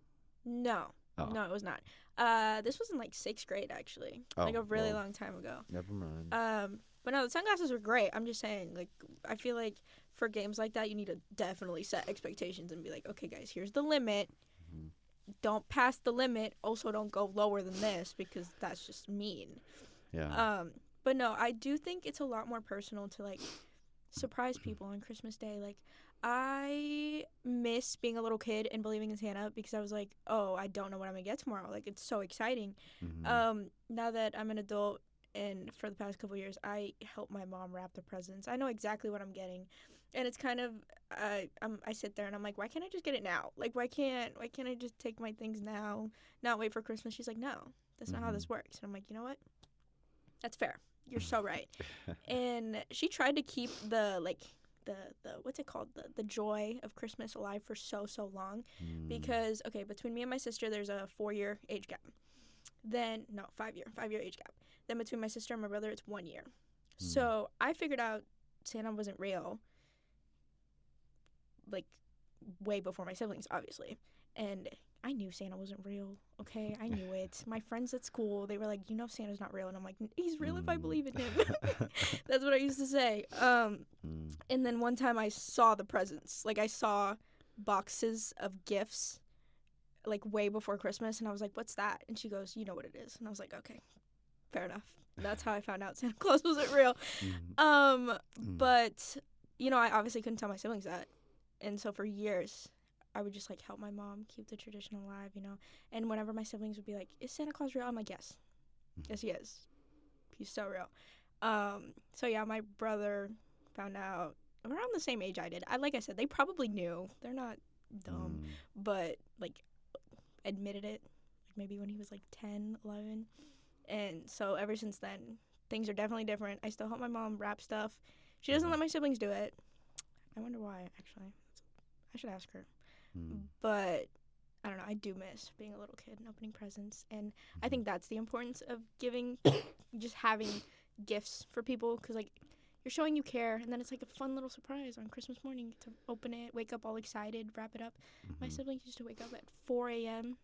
Speaker 2: No,
Speaker 1: Oh.
Speaker 2: no, it was not. This was in like sixth grade actually, like
Speaker 1: Oh,
Speaker 2: a really
Speaker 1: well,
Speaker 2: long time ago.
Speaker 1: never mind.
Speaker 2: But no, the sunglasses were great. I'm just saying, like, I feel like for games like that, you need to definitely set expectations and be like, okay, guys, here's the limit.
Speaker 1: Mhm.
Speaker 2: Don't pass the limit. Also, don't go lower than this because that's just mean.
Speaker 1: Yeah.
Speaker 2: But no, I do think it's a lot more personal to like surprise people on Christmas Day. Like, I miss being a little kid and believing in Santa because I was like, oh, I don't know what I'm gonna get tomorrow. Like, it's so exciting.
Speaker 1: Mhm.
Speaker 2: Now that I'm an adult and for the past couple years, I help my mom wrap the presents. I know exactly what I'm getting, and it's kind of I sit there and I'm like, why can't I just get it now? Like, why can't I just take my things now, not wait for Christmas? She's like, no, that's not how
Speaker 1: Mhm.
Speaker 2: this works. And I'm like, you know what? That's fair. You're so right. And she tried to keep the what's it called, the joy of Christmas alive for so long,
Speaker 1: Mm.
Speaker 2: because okay, between me and my sister there's a 4 year age gap. Then no, 5 year age gap. Then between my sister and my brother it's 1 year.
Speaker 1: Mm.
Speaker 2: So I figured out Santa wasn't real like way before my siblings, obviously. And I knew Santa wasn't real, okay? I knew it. My friends at school, they were like, you know Santa's not real. And I'm like, he's real if I
Speaker 1: Mm.
Speaker 2: believe in him. That's what I used to say.
Speaker 1: Mm.
Speaker 2: And then one time I saw the presents. Like, I saw boxes of gifts, like, way before Christmas. And I was like, what's that? And she goes, you know what it is. And I was like, okay, fair enough. That's how I found out Santa Claus wasn't real.
Speaker 1: Mm. Mm.
Speaker 2: But, you know, I obviously couldn't tell my siblings that. And so for years, I would just like help my mom keep the tradition alive, you know. And whenever my siblings would be like, "Is Santa Claus real?" I'm like, "Yes, yes, he is. He's so real." So yeah, my brother found out around the same age I did. Like I said, they probably knew. They're not dumb,
Speaker 1: Mm.
Speaker 2: but like admitted it, like maybe when he was like 10, 11. And so ever since then, things are definitely different. I still help my mom wrap stuff. She doesn't let my siblings do it. I wonder why, actually. I should ask her.
Speaker 1: Mm.
Speaker 2: But I don't know. I do miss being a little kid and opening presents, and I think that's the importance of giving, just having gifts for people, because like you're showing you care, and then it's like a fun little surprise on Christmas morning. You get to open it, wake up all excited, wrap it up. My
Speaker 1: Mhm.
Speaker 2: siblings used to wake up at 4 a.m.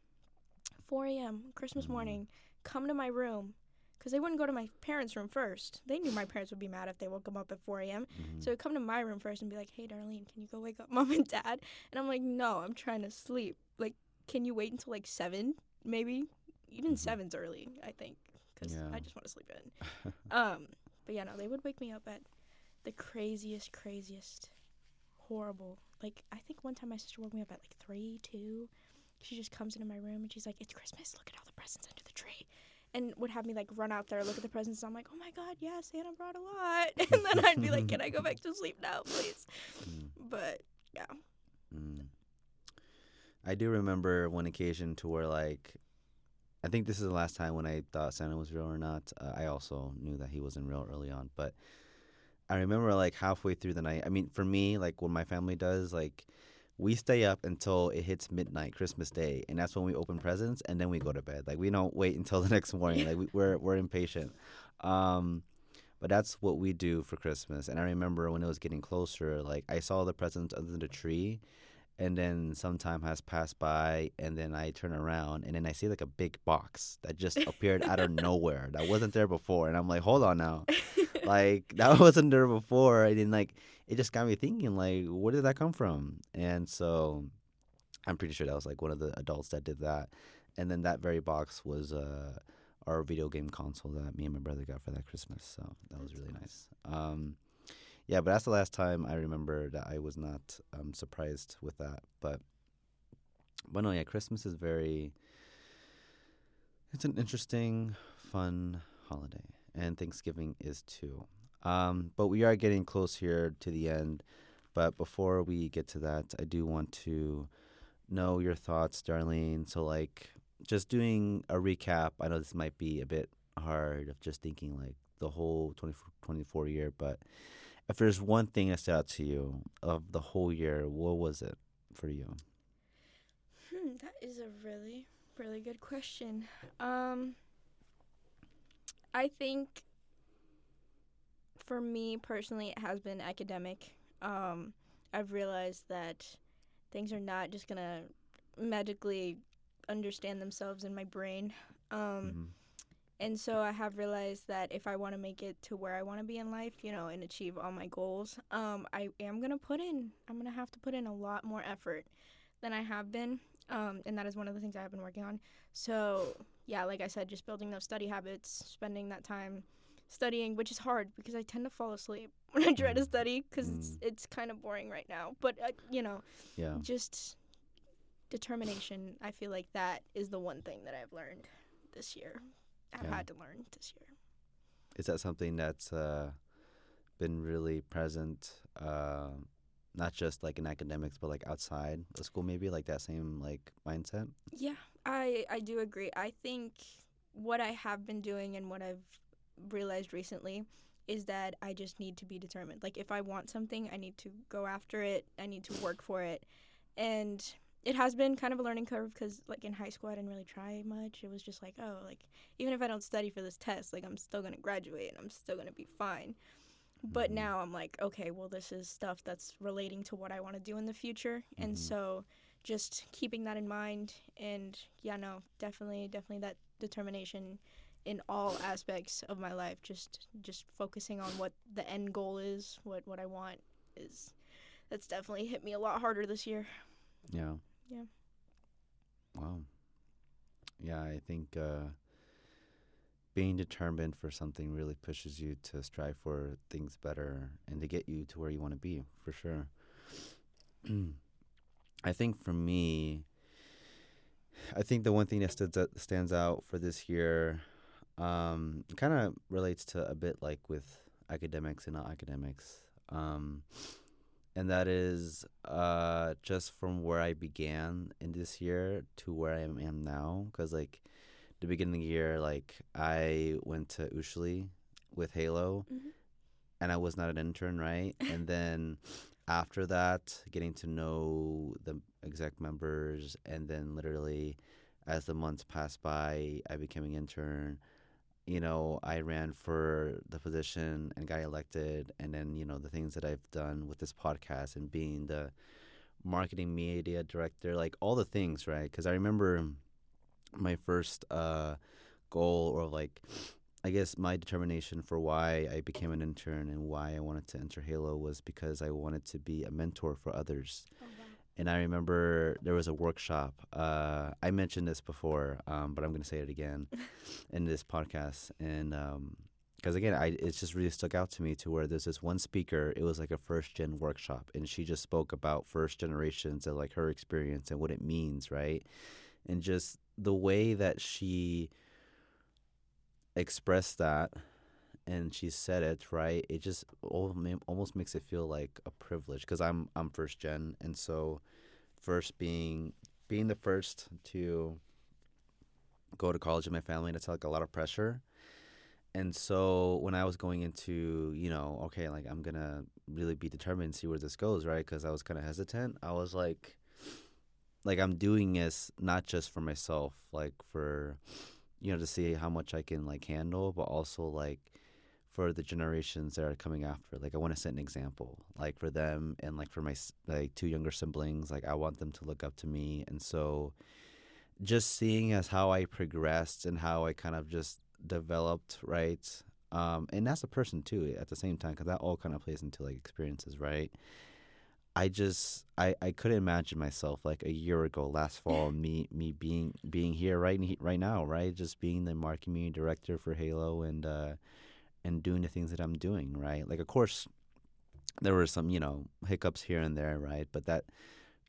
Speaker 2: 4 a.m. Christmas
Speaker 1: Mhm.
Speaker 2: morning, come to my room. Because they wouldn't go to my parents' room first. They knew my parents would be mad if they woke them up at 4 a.m.
Speaker 1: Mhm.
Speaker 2: So they'd come to my room first and be like, hey, Darlene, can you go wake up Mom and Dad? And I'm like, no, I'm trying to sleep. Like, can you wait until like 7, maybe? Even
Speaker 1: Mhm.
Speaker 2: 7's early, I think, because
Speaker 1: Yeah.
Speaker 2: I just want to sleep in. But yeah, no, they would wake me up at the craziest, horrible. Like, I think one time my sister woke me up at like 3, 2. She just comes into my room and she's like, it's Christmas. Look at all the presents under the tree. And would have me like run out there, look at the presents. And I'm like, oh my God, yeah, Santa brought a lot. And then I'd be like, can I go back to sleep now, please?
Speaker 1: Mm.
Speaker 2: But yeah.
Speaker 1: Mm. I do remember one occasion to where like I think this is the last time when I thought Santa was real or not. I also knew that he wasn't real early on, but I remember like halfway through the night. I mean, for me, like what my family does, like we stay up until it hits midnight, Christmas Day, and that's when we open presents, and then we go to bed. Like we don't wait until the next morning. Like we're impatient. Um, but that's what we do for Christmas. And I remember when it was getting closer, like I saw the presents under the tree, and then some time has passed by, and then I turn around, and then I see like a big box that just appeared out of nowhere that wasn't there before, and I'm like, hold on now, like that wasn't there before, and then like it just got me thinking, like, where did that come from? And so I'm pretty sure that was like one of the adults that did that, and then that very box was our video game console that me and my brother got for that Christmas. So that was
Speaker 2: That's
Speaker 1: really
Speaker 2: nice.
Speaker 1: nice. Yeah, but that's the last time I remember that I was not surprised with that. But no, yeah, Christmas is very. It's an interesting, fun holiday, and Thanksgiving is too. But we are getting close here to the end. But before we get to that, I do want to know your thoughts, Darlene. So, like, just doing a recap. I know this might be a bit hard of just thinking like the whole 2024 year, but if there's one thing that stood out to you of the whole year, what was it for you?
Speaker 2: That is a really, really good question. Um, I think for me personally, it has been academic. Um, I've realized that things are not just gonna magically understand themselves in my brain. Um,
Speaker 1: Mm-hmm.
Speaker 2: and so I have realized that if I want to make it to where I want to be in life, and achieve all my goals, I'm gonna have to put in a lot more effort than I have been. And that is one of the things I have been working on. So, yeah, like I said, just building those study habits, spending that time studying, which is hard because I tend to fall asleep when I try to study because
Speaker 1: Mm-hmm.
Speaker 2: it's kind of boring right now. But,
Speaker 1: Yeah,
Speaker 2: just determination. I feel like that is the one thing that I've learned this year. I've
Speaker 1: yeah.
Speaker 2: had to learn this year.
Speaker 1: Is that something that's been really present, not just like in academics, but like outside of school, maybe like that same like mindset?
Speaker 2: Yeah, I do agree. I think what I have been doing and what I've realized recently is that I just need to be determined. Like if I want something, I need to go after it. I need to work for it. And it has been kind of a learning curve because like in high school I didn't really try much. It was just like, oh, like even if I don't study for this test, like I'm still going to graduate and I'm still going to be fine. But
Speaker 1: Mm-hmm.
Speaker 2: now I'm like, okay, well, this is stuff that's relating to what I want to do in the future. And
Speaker 1: Mm-hmm.
Speaker 2: so just keeping that in mind. And yeah, no, definitely that determination in all aspects of my life. Just focusing on what the end goal is, what I want is. That's definitely hit me a lot harder this year.
Speaker 1: Yeah.
Speaker 2: Yeah.
Speaker 1: Wow. Yeah, I think being determined for something really pushes you to strive for things better and to get you to where you want to be, for sure. I think for me, I think the one thing that stands out for this year kind of relates to a bit like with academics and not academics. Um, and that is just from where I began in this year to where am now. Because, like, the beginning of the year, like, I went to Ushli with Halo,
Speaker 2: Mm-hmm.
Speaker 1: and I was not an intern, right? And then after that, getting to know the exec members, and then literally as the months passed by, I became an intern. I ran for the position and got elected, and then the things that I've done with this podcast and being the marketing media director, like all the things, right? Because I remember my first goal, or like I guess my determination for why I became an intern and why I wanted to enter Halo was because I wanted to be a mentor for others.
Speaker 2: Oh wow.
Speaker 1: And I remember there was a workshop. I mentioned this before, but I'm going to say it again in this podcast. And because again, it's just really stuck out to me to where there's this one speaker. It was like a first gen workshop, and she just spoke about first generations and like her experience and what it means, right? And just the way that she expressed that and she said it right, it just almost makes it feel like a privilege because I'm first gen, and so first being the first to go to college in my family, that's like a lot of pressure. And so when I was going into, okay, like I'm gonna really be determined and see where this goes, right? Because I was kind of hesitant. I was like I'm doing this not just for myself, like for to see how much I can like handle, but also like for the generations that are coming after. Like I want to set an example, like for them and like for my like two younger siblings. Like I want them to look up to me, and so just seeing as how I progressed and how I kind of just developed, right? And as a person too, at the same time, because that all kind of plays into like experiences, right? I couldn't imagine myself like a year ago, last fall, me being here right now, right? Just being the marketing media director for Halo and doing the things that I'm doing, right? Like, of course, there were some, hiccups here and there, right? But that,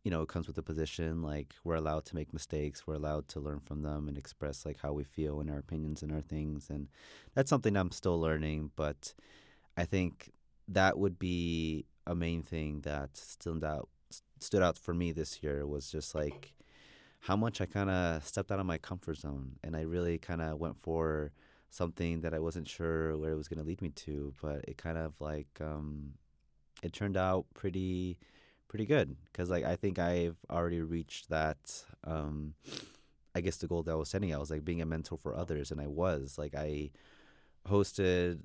Speaker 1: it comes with the position. Like, we're allowed to make mistakes. We're allowed to learn from them and express, like, how we feel and our opinions and our things. And that's something I'm still learning. But I think that would be a main thing that stood out for me this year was just, like, how much I kind of stepped out of my comfort zone. And I really kind of went for something that I wasn't sure where it was going to lead me to, but it kind of like it turned out pretty good because like I think I've already reached that I guess the goal that I was setting. I was like being a mentor for others, and I was like I hosted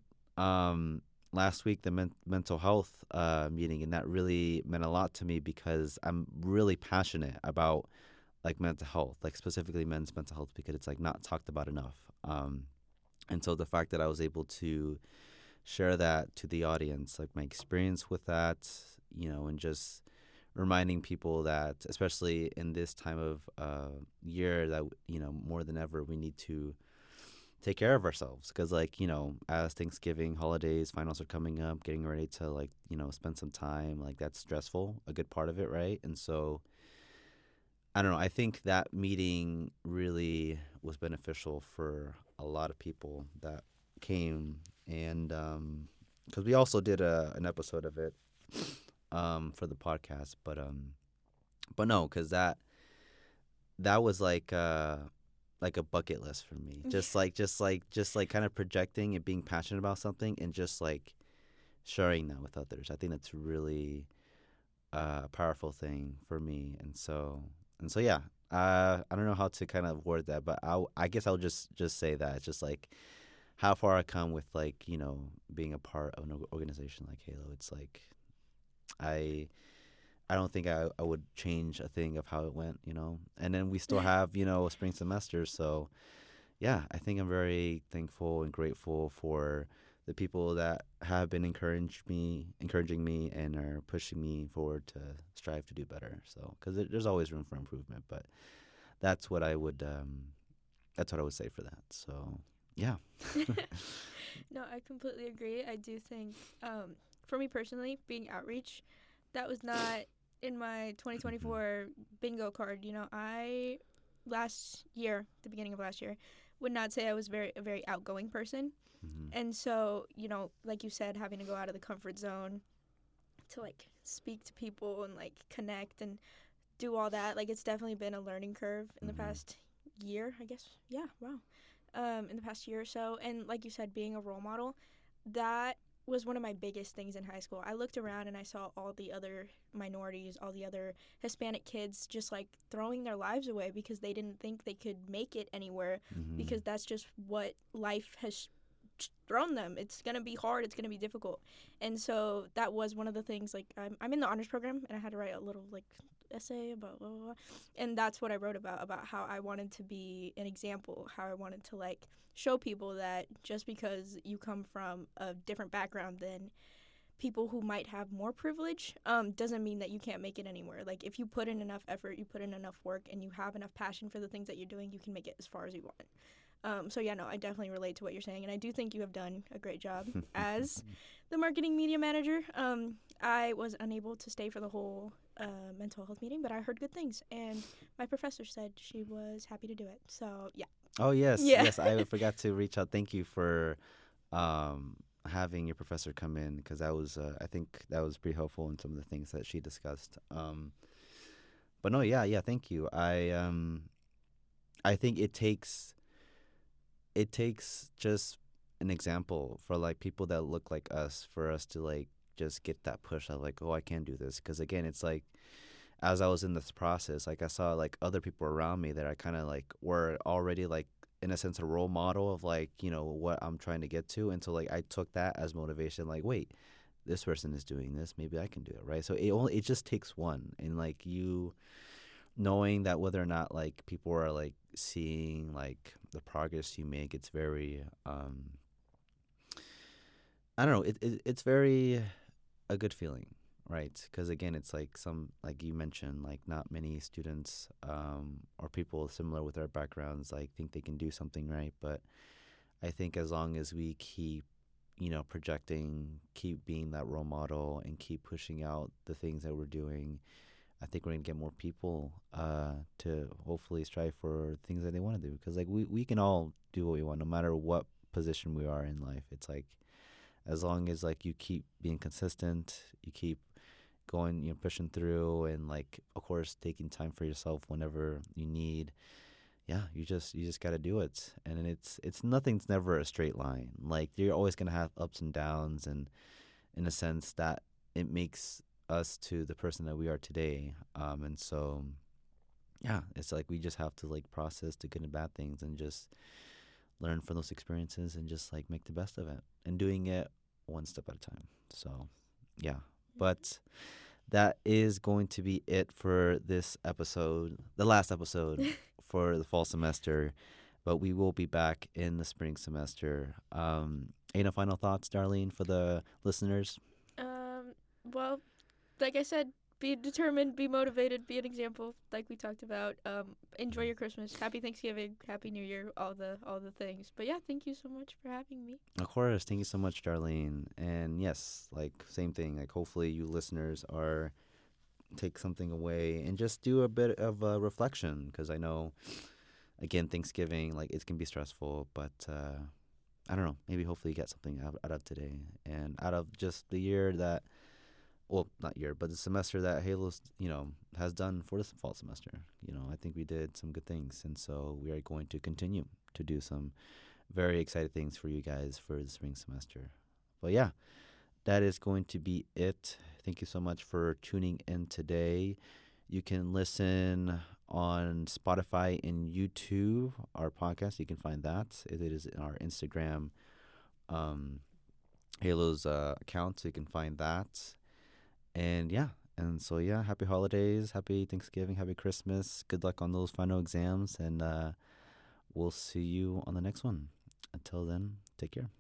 Speaker 1: last week the mental health meeting, and that really meant a lot to me because I'm really passionate about like mental health, like specifically men's mental health, because it's like not talked about enough. And so the fact that I was able to share that to the audience, like my experience with that, and just reminding people that, especially in this time of year, that, more than ever, we need to take care of ourselves. Because, like, as Thanksgiving, holidays, finals are coming up, getting ready to, like, spend some time, like, that's stressful, a good part of it, right? And so, I don't know. I think that meeting really was beneficial for a lot of people that came, and because we also did an episode of it for the podcast, but no, because that was like a bucket list for me. Just like kind of projecting and being passionate about something, and just like sharing that with others. I think that's really a powerful thing for me, and so yeah. I don't know how to kind of word that, but I guess I'll just say that it's just like how far I come with like being a part of an organization like Halo. It's like I I don't think I would change a thing of how it went, and then we still have a spring semester. So yeah, I think I'm very thankful and grateful for the people that have been encouraging me, and are pushing me forward to strive to do better. So, because there's always room for improvement, but that's what I would say for that. So, yeah.
Speaker 2: No, I completely agree. I do think, for me personally, being outreach, that was not in my
Speaker 1: Mhm.
Speaker 2: 2024 bingo card. I last year, the beginning of last year, would not say I was a very outgoing person.
Speaker 1: Mhm.
Speaker 2: And so, like you said, having to go out of the comfort zone to like speak to people and like connect and do all that, like it's definitely been a learning curve in the
Speaker 1: Mhm.
Speaker 2: past year, I guess. Yeah, wow. In the past year or so. And like you said, being a role model, that was one of my biggest things in high school. I looked around and I saw all the other minorities, all the other Hispanic kids just like throwing their lives away because they didn't think they could make it anywhere,
Speaker 1: Mhm.
Speaker 2: because that's just what life has thrown them. It's going to be hard, it's going to be difficult. And so that was one of the things, like I'm in the honors program and I had to write a little like essay about blah, blah, blah. And that's what I wrote about how I wanted to be an example, how I wanted to like show people that just because you come from a different background than people who might have more privilege, doesn't mean that you can't make it anywhere. Like if you put in enough effort, you put in enough work, and you have enough passion for the things that you're doing, you can make it as far as you want. So yeah, no, I definitely relate to what you're saying, and I do think you have done a great job as the marketing media manager. I was unable to stay for the whole mental health meeting, but I heard good things, and my professor said she was happy to do it. So yeah,
Speaker 1: Oh yes,
Speaker 2: yeah,
Speaker 1: yes. I forgot to reach out. Thank you for um, having your professor come in, because I think that was pretty helpful in some of the things that she discussed. But no, yeah, yeah. Thank you. I think it takes just an example for like people that look like us, for us to like just get that push of like, oh, I can do this. Because again, it's like as I was in this process, like I saw like other people around me that I kind of like were already like in a sense a role model of like what I'm trying to get to, and so like I took that as motivation. Like, wait, this person is doing this, maybe I can do it, right? So it just takes one, and like you knowing that whether or not like people are like seeing like the progress you make, it's very I don't know, it's very a good feeling, right? Because again, it's like some, like you mentioned, like not many students or people similar with our backgrounds like think they can do something, right? But I think as long as we keep projecting, keep being that role model, and keep pushing out the things that we're doing, I think we're gonna get more people to hopefully strive for things that they want to do. Because like we can all do what we want, no matter what position we are in life. It's like as long as like you keep being consistent, you keep going, pushing through, and like of course taking time for yourself whenever you need. Yeah, you just got to do it. And then it's nothing's never a straight line. Like you're always gonna have ups and downs, and in a sense that it makes us to the person that we are today. And so yeah, it's like we just have to like process the good and bad things and just learn from those experiences and just like make the best of it and doing it one step at a time. So yeah, but that is going to be it for this episode, the last episode for the fall semester. But we will be back in the spring semester. Any final thoughts, Darlene, for the listeners?
Speaker 2: Um, well, like I said, be determined, be motivated, be an example, like we talked about. Enjoy your Christmas, Happy Thanksgiving, Happy New Year, all the things. But yeah, thank you so much for having me.
Speaker 1: Of course. Thank you so much, Darlene. And yes, like same thing. Like hopefully you listeners are take something away and just do a bit of a reflection, because I know again Thanksgiving like it can be stressful, but I don't know, maybe hopefully you get something out of today and out of just the year that, well, not year, but the semester that Halo's, has done for this fall semester. I think we did some good things, and so we are going to continue to do some very excited things for you guys for the spring semester. But yeah, that is going to be it. Thank you so much for tuning in today. You can listen on Spotify and YouTube, our podcast. You can find that. It is in our Instagram, um, Halo's account, so you can find that. And yeah, and so yeah, happy holidays, happy Thanksgiving, happy Christmas. Good luck on those final exams, and we'll see you on the next one. Until then, take care.